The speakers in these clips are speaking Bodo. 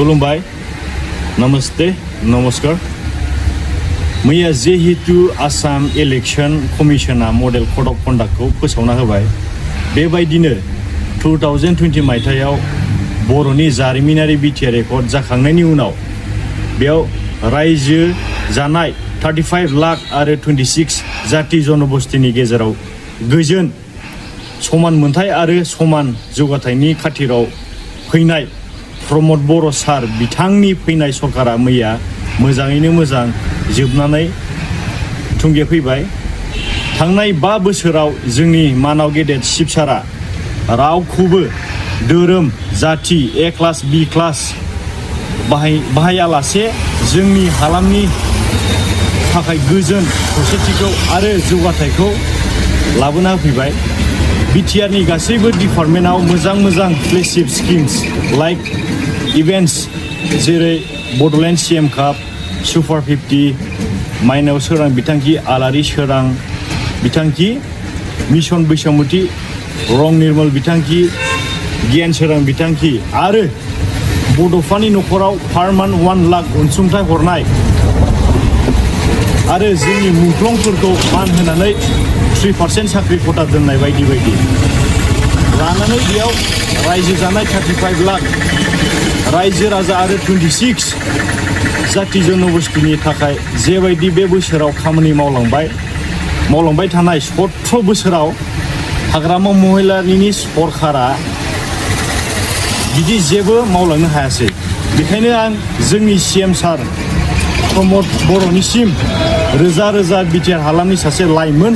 खुलुमबाय नमस्ते नमस्कार मैया जेहेतु आसाम इलेक्शन कमिशना मडेल कड अफ कन्डाक्टखौ फोसावना होबाय बेबायदिनो 2020 मायथाइयाव बर'नि जारिमिनारि बिटिआर रेकर्ड जाखांनायनि उनाव बेयाव रायजो जानाय 35 लाख आरो 26 जाति जनबस्तिनि गेजेराव गोजोन समान मोनथाय आरो समान जौगाथायनि खाथिराव फैनाय प्रमद बर' सार बिथांनि फैनाय सरकारा मैया मोजाङैनो मोजां जोबनानै थुंगे थांनाय 5 बोसोराव जोंनि मानाव गेदेर शिबसारा रावखौबो धोरोम जाति ए क्लास बी क्लास बाहायालासे जोंनि हालामनि थाखाय गोजोन खौसेथिखौ आरो जौगाथायखौ लाबोना होफैबाय बिटिआरनि गासैबो डिपार्टमेन्टआव मोजां फ्लेगशिप स्किम्स लाइक इभेन्ट्स जेरै बड'लेण्ड CM काप सुपार 50 माइनाव सोरां बिथांखि आलारि सोरां बिथांखि मिशन बैसोमुथि रं निर्मल बिथांखि गियान सोरां बिथांखि आरो बड'फानि न'खराव पार मान्थ 1 लाख अनसुंथाइ हरनाय आरो जोंनि मुंख्लंफोरखौ मान होनानै 3% साख्रि खथा दोननाय बायदि लानानै बेयाव रायजो जानाय 35 लाख रायजो राजा आरो 26 जाति जनबस्तिनि थाखाय जेबायदि बे बोसोराव खामानि मावलांबाय थानाय 17 बोसोराव हाग्रामा महिलारिनि सरकारा बिदि जेबो मावलांनो हायासै बेखायनो आं जोंनि CM सार प्रमद बर'निसिम रोजा बिटिआर हालामनि सासे लाइमोन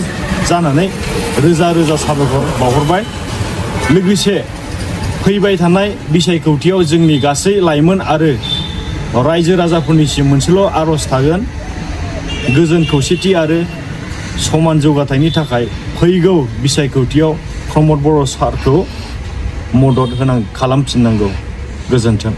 जानानै रोजा साबायखर बावहरबाय लोगोसे फैबाय थानाय बिसायख'थियाव जोंनि गासै लाइमोन आरो रायजो राजाफोरनिसिम मोनसेल' आर'ज थागोन गोजोन खौसेथि आरो समान जौगाथायनि थाखाय फैगौ बिसायख'थियाव प्रमद बर' सारखौ मदद खालामफिननांगौ गोजोन्थों।